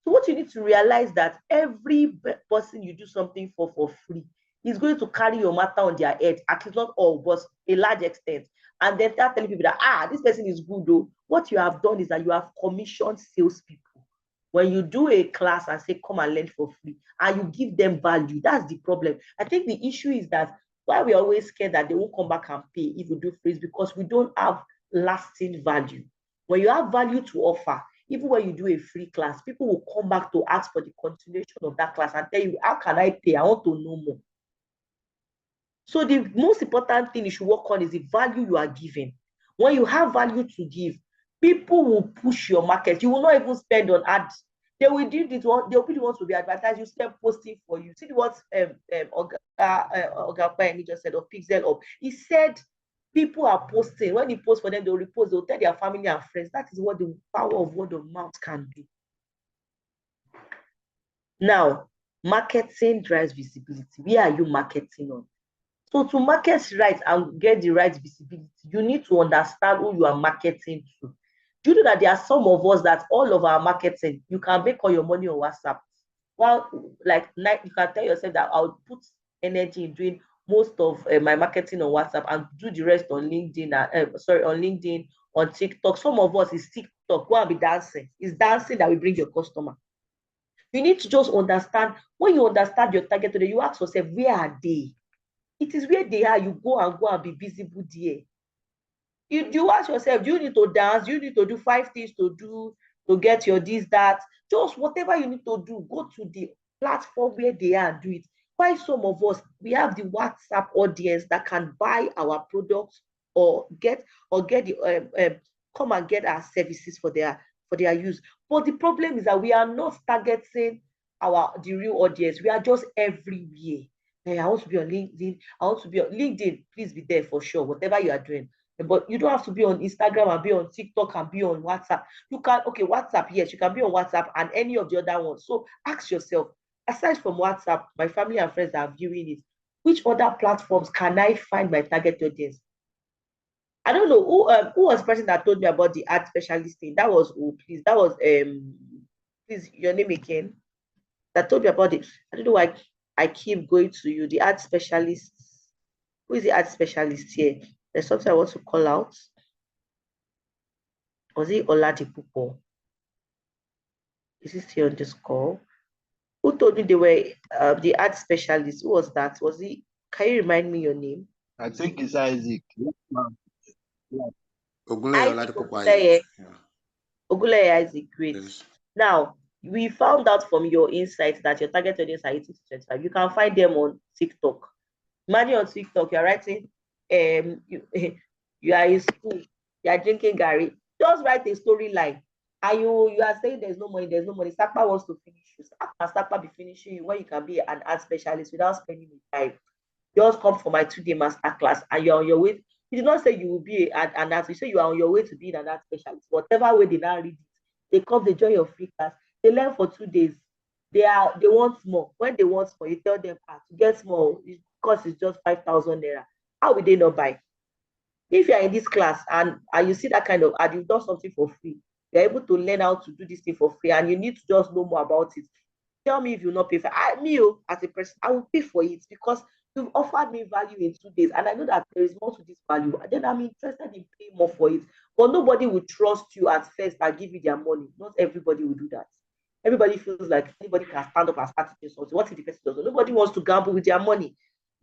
So what you need to realize that every person you do something for free is going to carry your matter on their head, at least not all, but a large extent. And then start telling people that, this person is good though. What you have done is that you have commissioned salespeople. When you do a class and say, come and learn for free, and you give them value, that's the problem. I think the issue is that why we're always scared that they won't come back and pay if we do free is because we don't have lasting value. When you have value to offer, even when you do a free class, people will come back to ask for the continuation of that class and tell you, how can I pay? I want to know more. So the most important thing you should work on is the value you are giving. When you have value to give, people will push your market. You will not even spend on ads. They will do this one. They'll be the ones to be advertised. You start posting for you. See what Oga just said of Pixel Up. He said people are posting. When he posts for them, they'll repost. They'll tell their family and friends. That is what the power of word of mouth can do. Now, marketing drives visibility. Where are you marketing on? So to market right and get the right visibility, you need to understand who you are marketing to. Do you know that there are some of us that all of our marketing, you can make all your money on WhatsApp. Well, like you can tell yourself that I'll put energy in doing most of my marketing on WhatsApp and do the rest on LinkedIn. On LinkedIn, on TikTok. Some of us is TikTok. Go and be dancing. It's dancing that will bring your customer. You need to just understand. When you understand your target today, you ask yourself, where are they? It is where they are. You go and be visible there. You ask yourself, do you need to dance? Do you need to do 5 things to do to get your this, that? Just whatever you need to do, go to the platform where they are and do it. Why some of us, we have the WhatsApp audience that can buy our products or get the come and get our services for their use. But the problem is that we are not targeting the real audience. We are just everywhere. Hey, I want to be on LinkedIn. I want to be on LinkedIn. Please be there for sure, whatever you are doing. But you don't have to be on Instagram and be on TikTok and be on WhatsApp. You can, okay, WhatsApp, yes, you can be on WhatsApp and any of the other ones. So ask yourself, aside from WhatsApp, my family and friends are viewing it. Which other platforms can I find my target audience? I don't know who was the person that told me about the ad specialist thing. That was please. That was please your name again. That told me about it. I don't know why I keep going to you. The ad specialist. Who is the ad specialist here? There's something I want to call out. Was it Oladipupo? Is he still on this call? Who told me they were the ad specialist? Who was that? Was he? Can you remind me your name? I think it's Isaac. Ogunleye Isaac, great. Yes. Now, we found out from your insights that your target audience are 18 to 25. You can find them on TikTok. Money on TikTok, you're writing, you are in school, you are drinking Gary. Just write a storyline. And you are saying there's no money. Sakpa wants to finish you. Sakpa be finishing you when you can be an ad specialist without spending the time. Just come for my 2-day master class and you're on your way. You did not say you will be an artist. You say you are on your way to being an art specialist. Whatever way they now read it, they come, they join your free class. They learn for 2 days. They want more. When they want more, you tell them to get more. Because it's just 5,000 naira. How will they not buy? If you are in this class and you see that kind of ad, you've done something for free. You're able to learn how to do this thing for free, and you need to just know more about it. Tell me if you not pay for it. Me, as a person, I will pay for it because you've offered me value in 2 days, and I know that there is more to this value. Then I'm interested in paying more for it. But nobody will trust you at first and give you their money. Not everybody will do that. Everybody feels like anybody can stand up and start to do something. What if the person doesn't? Nobody wants to gamble with their money.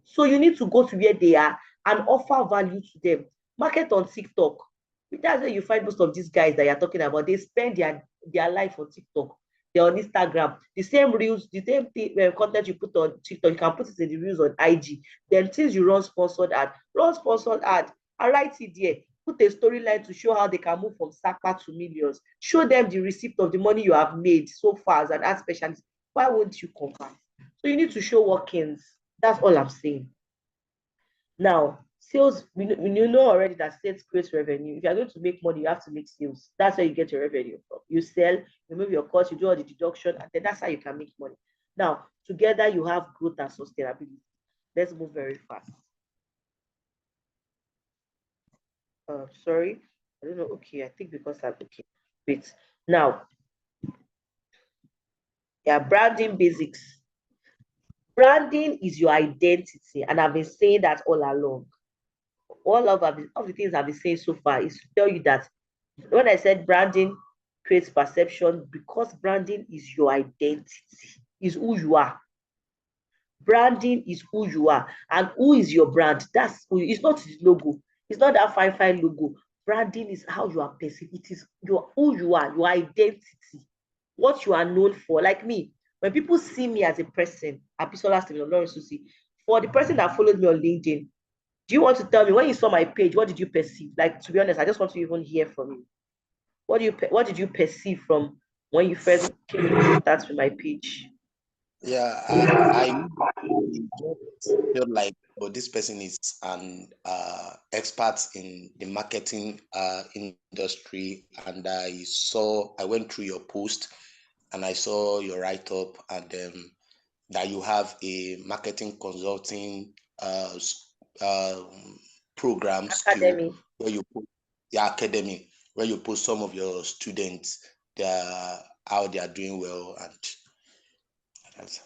So you need to go to where they are and offer value to them. Market on TikTok. That's where you find most of these guys that you're talking about. They spend their life on TikTok. They're on Instagram. The same reels, the same thing, content you put on TikTok, you can put it in the reels on IG. Then things you run sponsored ad. I write it there. Put a storyline to show how they can move from Sakpa to millions. Show them the receipt of the money you have made so far as an ad specialist. Why won't you convert? So you need to show workings. That's all I'm saying. Now, sales, we know already that sales creates revenue. If you're going to make money, you have to make sales. That's where you get your revenue from. You sell, you move your cost, you do all the deduction, and then that's how you can make money. Now, together you have growth and sustainability. Let's move very fast. Sorry, I don't know. Okay, I think because I'm okay. Wait. Now, yeah, branding basics. Branding is your identity, and I've been saying that all along. All of the things I've been saying so far is to tell you that when I said branding creates perception, because branding is your identity, is who you are. Branding is who you are, and who is your brand? That's who. It's not the logo. It's not that fine logo. Branding is how you are perceived. It is who you are, your identity, what you are known for. Like me, when people see me as a person, Abisola Stephen-Olorunsusi, for the person that followed me on LinkedIn, do you want to tell me when you saw my page, what did you perceive? Like, to be honest, I just want to even hear from you. What did you perceive from when you first came in contact with my page? Yeah, I just feel like this person is an expert in the marketing industry, and I went through your post and I saw your write-up, and that you have a marketing consulting program Academy. skill where you put your academy, where you put some of your students, how they are doing well, and that's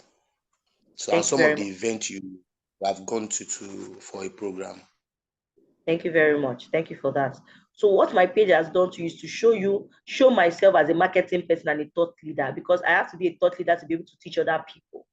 so, and some of the events you have gone to for a program. Thank you very much. Thank you for that. So what my page has done to you is to show myself as a marketing person and a thought leader, because I have to be a thought leader to be able to teach other people.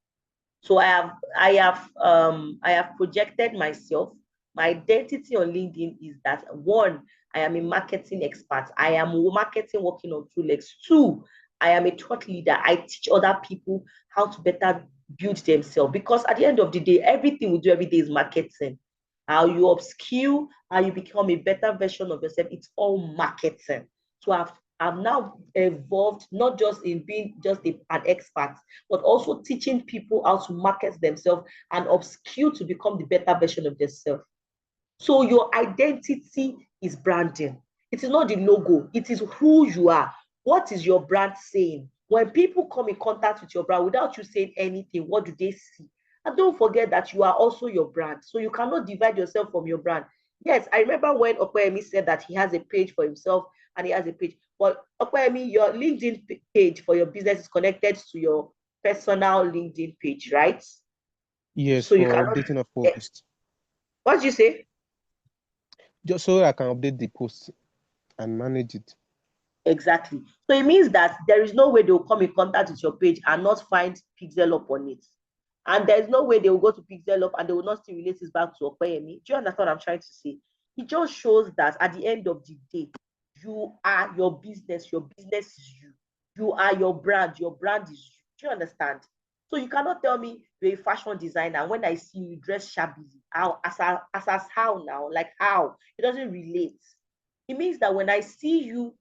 So I have projected myself. My identity on LinkedIn is that, one, I am a marketing expert. I am marketing working on 2 legs. 2, I am a thought leader. I teach other people how to better build themselves, because at the end of the day, everything we do every day is marketing. How you upskill, how you become a better version of yourself, it's all marketing. So I've now evolved, not just in being just an expert, but also teaching people how to market themselves and upskill to become the better version of themselves. So your identity is branding. It is not the logo. It is who you are. What is your brand saying? When people come in contact with your brand without you saying anything, what do they see? And don't forget that you are also your brand. So you cannot divide yourself from your brand. Yes, I remember when Okwemi said that he has a page for himself and he has a page. But Okwemi, your LinkedIn page for your business is connected to your personal LinkedIn page, right? Yes, So you for cannot. updating a post. What did you say? Just so I can update the post and manage it. Exactly. So it means that there is no way they will come in contact with your page and not find Pixel Up on it. And there's no way they will go to Pixel Up and they will not still relate this back to Opeyemi. Do you understand what I'm trying to say? It just shows that at the end of the day, you are your business is you. You are your brand is you. Do you understand? So you cannot tell me you're a fashion designer when I see you dress shabbily. How, as how now? Like how? It doesn't relate. It means that when I see you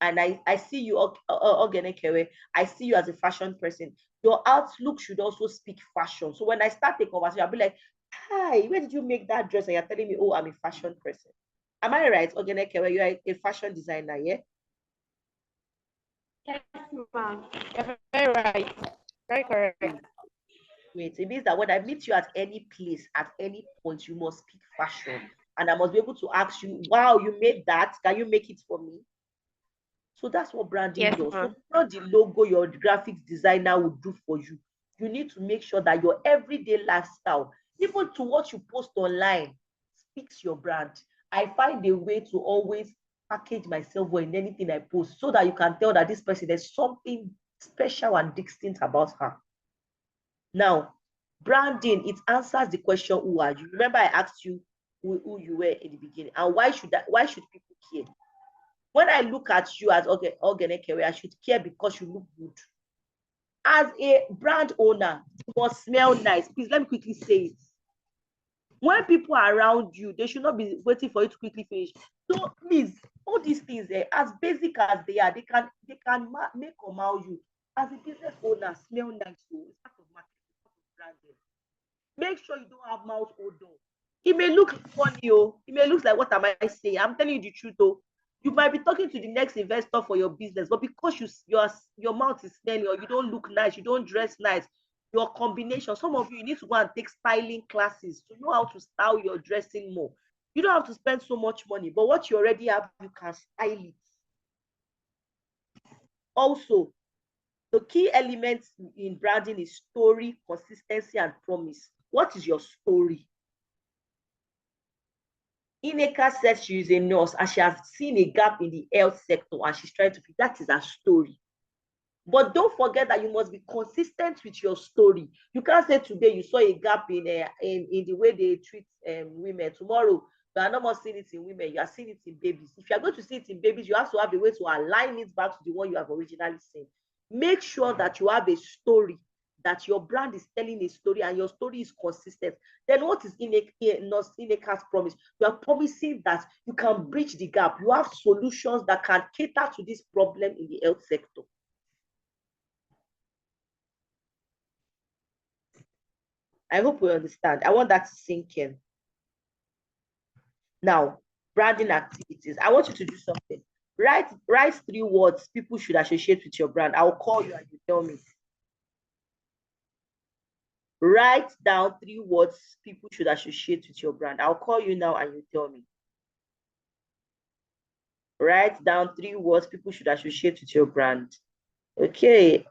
and I see you, Ogenekewe, I see you as a fashion person. Your outlook should also speak fashion. So when I start the conversation, I'll be like, hi, where did you make that dress? And you're telling me, oh, I'm a fashion person. Am I right, Ogenekewe? You are a fashion designer, yeah? Yes, ma'am. You're very right. Very correct. Wait, it means that when I meet you at any place, at any point, you must speak fashion. And I must be able to ask you, wow, you made that. Can you make it for me? So that's what branding Yes, does. So ma'am. it's not the logo your graphics designer will do for you. You need to make sure that your everyday lifestyle, even to what you post online, speaks your brand. I find a way to always package myself well in anything I post so that you can tell that this person, there's something special and distinct about her. Now, branding, it answers the question, who are you? Remember I asked you who you were in the beginning, and why should people care? When I look at you as Ogenekewe, I should care because you look good. As a brand owner, you must smell nice. Please let me quickly say it. When people are around you, they should not be waiting for you to quickly finish. So please, all these things, as basic as they are, they can make or mal you. As a business owner, smell nice. So it's part of marketing, part of branding. Make sure you don't have mouth odor. It may look funny, oh. It may look like, what am I saying? I'm telling you the truth, oh. You might be talking to the next investor for your business, but because your mouth is smelly, or you don't look nice, you don't dress nice, your combination. Some of you need to go and take styling classes to know how to style your dressing more. You don't have to spend so much money, but what you already have, you can style it. Also, the key elements in branding is story, consistency, and promise. What is your story? Ineka says she is a nurse and she has seen a gap in the health sector and she's trying to fit. That is her story. But don't forget that you must be consistent with your story. You can't say today you saw a gap in the way they treat women. Tomorrow, you are not more seeing it in women. You are seeing it in babies. If you are going to see it in babies, you have to have a way to align it back to the one you have originally seen. Make sure that you have a story, that your brand is telling a story and your story is consistent. Then what is Ineka's promise? You are promising that you can bridge the gap. You have solutions that can cater to this problem in the health sector. I hope we understand. I want that to sink in. Now, branding activities. I want you to do something. Write 3 words people should associate with your brand. I'll call you and you tell me. Write down 3 words people should associate with your brand. I'll call you now and you tell me. Write down 3 words people should associate with your brand. Okay.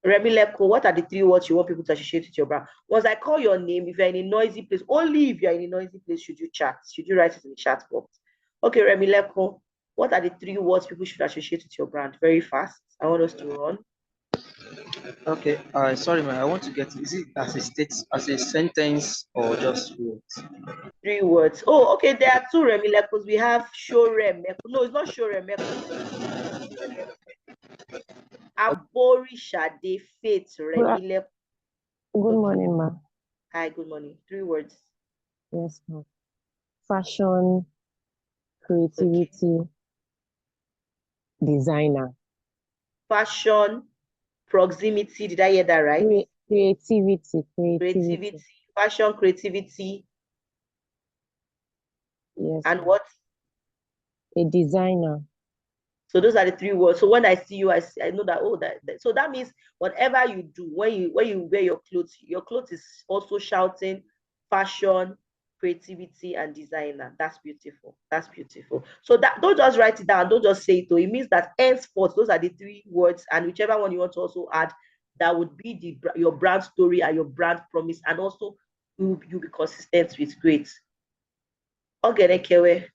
Remileko, what are the 3 words you want people to associate with your brand? Once I call your name, if you're in a noisy place, only if you're in a noisy place should you chat. Should you write it in the chat box? Okay, Remileko, what are the 3 words people should associate with your brand? Very fast. I want us to run. Okay. Sorry, man. I want to get. Is it as a sentence, or just words? 3 words. Oh, okay. There are 2 Remilekos. We have Shoremeko. No, it's not Shoremeko. Aborisade Faith Remileko. Good morning, ma. Hi, good morning. 3 words. Yes, ma. Fashion, creativity, designer. Fashion, proximity. Did I hear that right? Creativity. Fashion, creativity. Yes. And what? A designer. So those are the 3 words. So when I see you, I know that, oh, so that means whatever you do, when you wear your clothes is also shouting fashion, creativity, and designer. That's beautiful. That's beautiful. So that, don't just write it down, don't just say it though. It means that henceforth, those are the 3 words, and whichever one you want to also add, that would be your brand story and your brand promise, and also you'll be consistent with. Great. Ogenekewe.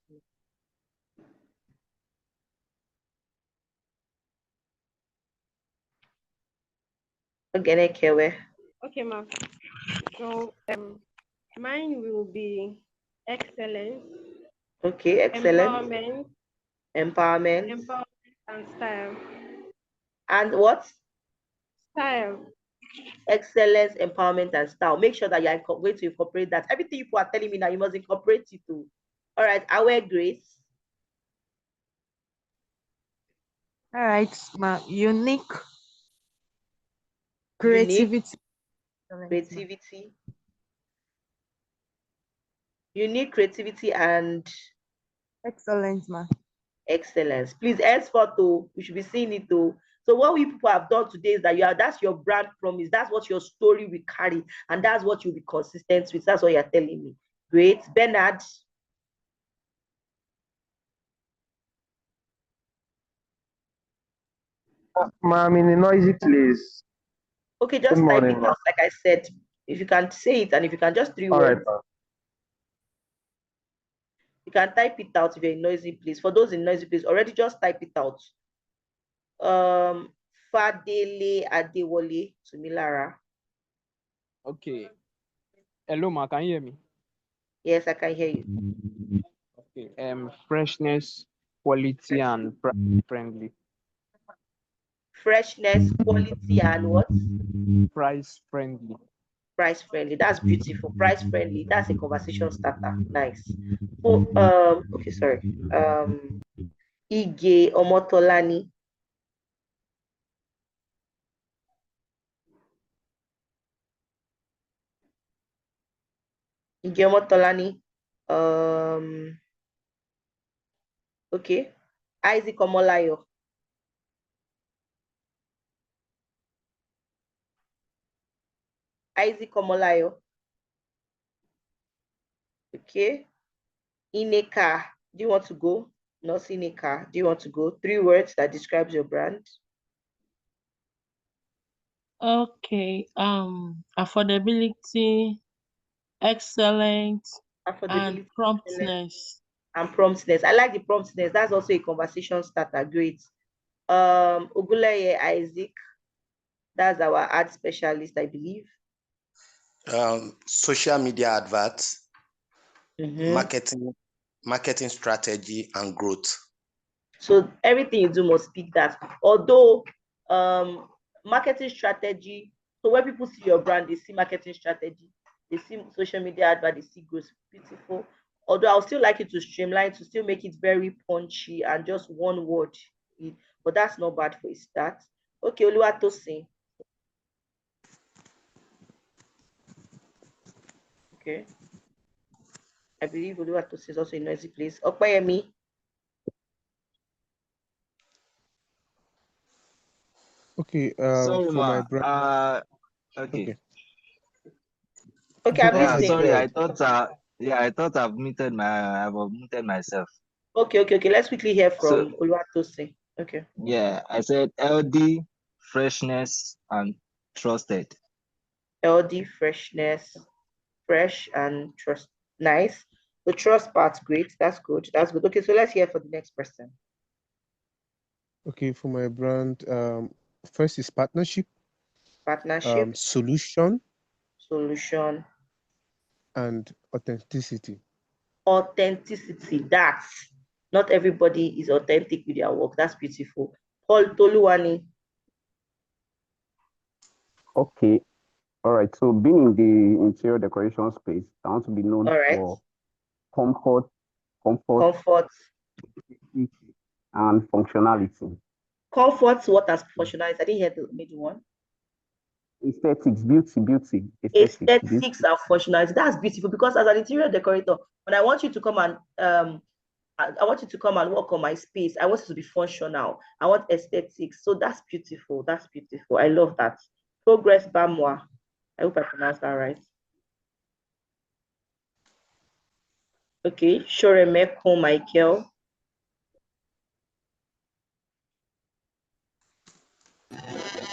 Ogenekewe. Okay, ma'am. So mine will be excellence. Okay, excellent. Empowerment Empowerment. and style. And what? Style. Excellence, empowerment, and style. Make sure that you're going to incorporate that. Everything you are telling me now, you must incorporate it too. All right, our Grace. All right, unique creativity. Creativity. Unique creativity and Excellent, ma. Excellence. Please, henceforth, we should be seeing it too. So what we people have done today is that that's your brand promise. That's what your story will carry, and that's what you'll be consistent with. That's what you're telling me. Great. Bernard. I'm in a noisy place. Okay, just Good type morning, it out, like I said. If you can say it, and if you can just 3 All right, words. You can type it out if you're in noisy place. For those in noisy place, already just type it out. Fadele Adewole Tumilara. Okay. Hello, ma. Can you hear me? Yes, I can hear you. Okay. Freshness, quality, and friendly. Freshness, quality, and what? Price friendly. Price friendly. That's beautiful. Price friendly. That's a conversation starter. Nice. Oh, okay, sorry. Ige Omotolani. Ige Omotolani. Okay. Isaac Omolayo. Isaac Omolayo. Okay. Ineka. Do you want to go? Not Ineka. Do you want to go? 3 words that describes your brand. Okay. Affordability, excellent, and Affordability, promptness. and promptness. I like the promptness. That's also a conversation starter. Great. Oguleye Isaac. That's our ad specialist, I believe. Social media adverts, marketing strategy, and growth. So everything you do must speak that. Although marketing strategy, so when people see your brand, they see marketing strategy, they see social media advert, they see growth. Beautiful. Although I'll still like you to streamline, to still make it very punchy and just one word. But that's not bad for a start. Okay, Oluwatosin. Okay. I believe Oluwatosin is also a noisy place. Opayemi. Okay, Sorry, for my ma. brand. Okay. Okay, I'm Yeah, listening. sorry. I thought I've muted myself. Okay. Let's quickly hear So from Oluwatosin. Okay. yeah, I said LD, freshness, and trusted. LD, freshness, fresh, and trust. Nice. The trust part, great. That's good. That's good. Okay, so let's hear for the next person. Okay, for my brand, first is partnership. Partnership. Solution. Solution. And authenticity. Authenticity. That's not everybody is authentic with their work. That's beautiful. Paul Toluwani. Okay. All right. So being in the interior decoration space, I want to be known for comfort, and functionality. Comfort, what as functionality? I didn't hear the middle one. Aesthetics, beauty. Aesthetics and functionality. That's beautiful, because as an interior decorator, when I want you to come and I want you to come and work on my space. I want it to be functional. I want aesthetics. So that's beautiful. That's beautiful. I love that. Progress Bamwa. I hope I pronounced that right. Okay, Shoremeko Michael.